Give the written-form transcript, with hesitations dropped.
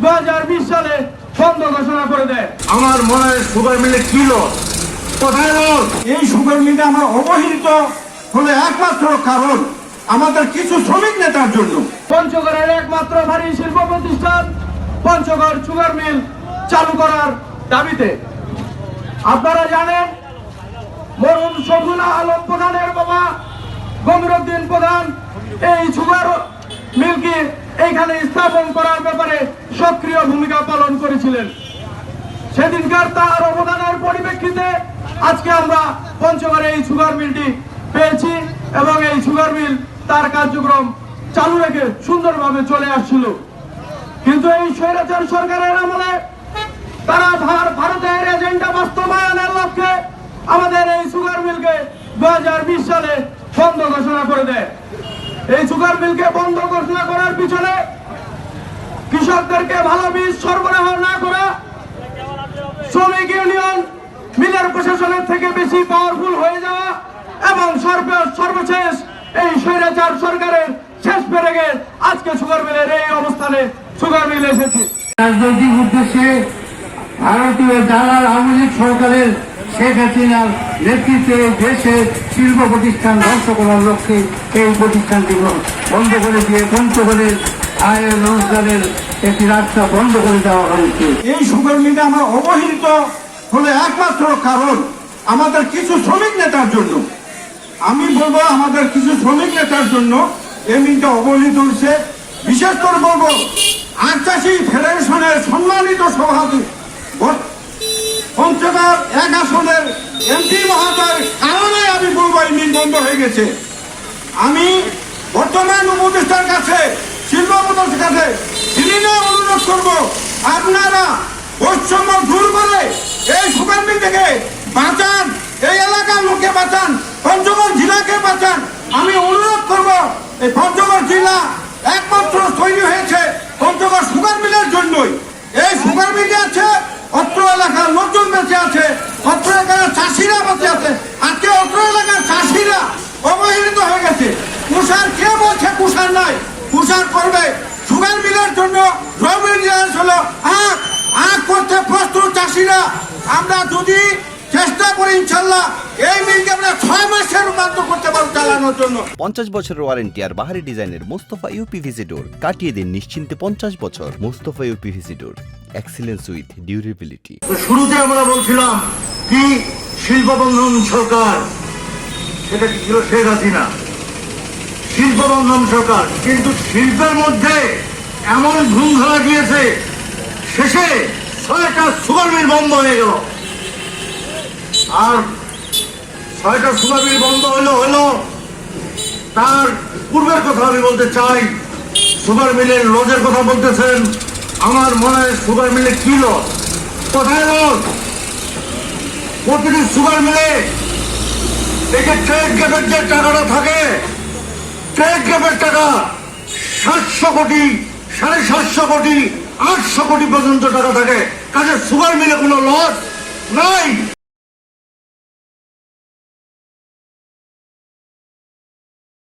2020 সালে বন্ধ ঘোষণা করে দেয়। আমার মনে হয় সুগার মিলে কি লস, কোথায় লস? এই সুগার মিলে আমার অবহেলিত হলে একমাত্র কারণ আমাদের কিছু শ্রমিক নেতার জন্য। পঞ্চগড়ের একমাত্র ভারী শিল্প প্রতিষ্ঠান পঞ্চগড় সুগার মিল চালু করার দাবিতে আপনারা জানেন মরহুম শফিউল আলম প্রধানের বাবা গমিরউদ্দিন প্রধান এই সুগার মিলকে এইখানে স্থাপন করার ব্যাপারে সক্রিয় ভূমিকা পালন করেছিলেন। সেদিনকার তার অবদানের পরিপ্রেক্ষিতে আজকে আমরা পঞ্চগড়ে এই সুগার মিলটি পেয়েছি এবং এই সুগার মিল তার কার্যক্রম চালু রেখে সুন্দরভাবে চলে আসছিল। কিন্তু এই স্বৈরাচার সরকারের আমলে তারা ভারতের এজেন্ডা বাস্তবায়নের লক্ষ্যে আমাদের এই সুগার মিলকে 2020 সালে বন্ধ ঘোষণা করে দেয়। এই সুগার মিলকে বন্ধ ঘোষণা করার পিছনে কৃষকদেরকে ভালো বীজ সরবরাহ না করা, শ্রমিক ইউনিয়ন মিলের প্রশাসনের থেকে বেশি পাওয়ারফুল হয়ে যাওয়া এবং সর্বশেষ এই স্বৈরাচার সরকারের শেষ পেরেগে আজকে সুগার মিলের এই অবস্থানে সুগার মিল এসেছে। রাজনৈতিক উদ্দেশ্যে ভারতীয় দালাল আওয়ামী লীগ সরকারের শেখ হাসিনার নেতৃত্বে দেশে শিল্প প্রতিষ্ঠান ধ্বংস করার লক্ষ্যে এই প্রতিষ্ঠানটি বন্ধ করে দিয়ে পঞ্চগড়ের আয়ের রোজগারের একটি রাস্তা বন্ধ করে দেওয়া হয়েছে। এই সুগার মিলে আমার অবহেলিত হলে একমাত্র কারণ আমাদের কিছু শ্রমিক নেতার জন্য। আমি বলবো আমাদের কিছু শ্রমিক নেতার জন্য এই মিলটা অবহেলিত হয়েছে। বিশেষ করে বলবো আখ চাষী ফেডারেশনের সম্মানিত সভাপতি পঞ্চগড় 1 আসনের এমপি মহাশয়ের কারণে আমি বলবো এই মিল বন্ধ হয়ে গেছে। আমি বর্তমান উপদেষ্টার কাছে শিল্প উপদেষ্টার কাছে অনুরোধ করবো আপনারা বৈষম্য দূর করে এই সুগার মিল থেকে বাঁচান, এই এলাকার লোককে বাঁচান, পঞ্চগড় জেলাকে বাঁচান। আমি অনুরোধ করব এই পঞ্চগড় জেলা একমাত্র তৈরি হয়েছে পঞ্চগড় সুগার মিলের জন্যই। এই সুগার মিলে আছে অত্র এলাকার লোকজন বেঁচে আছে, অত্র এলাকার চাষিরা বেঁচে আছে। আজকে অত্র এলাকার চাষিরা অবহেলিত হয়ে গেছে। কুষার কে বলছে কুষার নাই? কুষার করবে সুগার মিলের জন্য হলো আখ করতে প্রস্তুত চাষিরা। আমরা যদি চেষ্টা করি ইনশাল্লাহ এই মিলকে আমরা 6 মাসে রূপান্তর করতে পারবো চালানোর জন্য। 50 বছরের ওয়ারেন্টি আর বাহারি ডিজাইনের মুস্তফা ইউপিভিসি ডোর কাটিয়ে দিন নিশ্চিন্তে 50 বছর। Mustafa uPVC door, excellence with durability. শুরুতে আমরা বলছিলাম কি শিল্প বন্ধন সরকার, সেটা কি ছিল? শেখ হাসিনা শিল্প বন্ধন সরকার। কিন্তু শিল্পের মধ্যে এমন ধুম ধরা গিয়েছে, শেষে 6টা সুগার মিল বন্ধ হয়ে গেল। আর 6টা সুগার মিল বন্ধ হলো তার পূর্বের কথা আমি বলতে চাই। সুগার মিলের লজের কথা বলতেছেন, আমার মনে হয় সুগার মিলে কি লস, কোথায় লস? প্রতিটি সুগার মিলে এই যে ট্রেড গ্যাপের যে টাকাটা থাকে, ট্রেড গ্যাপের টাকা 700 কোটি, 750 কোটি, 800 কোটি পর্যন্ত টাকা থাকে। কাজে সুগার মিলে কোনো লস নাই।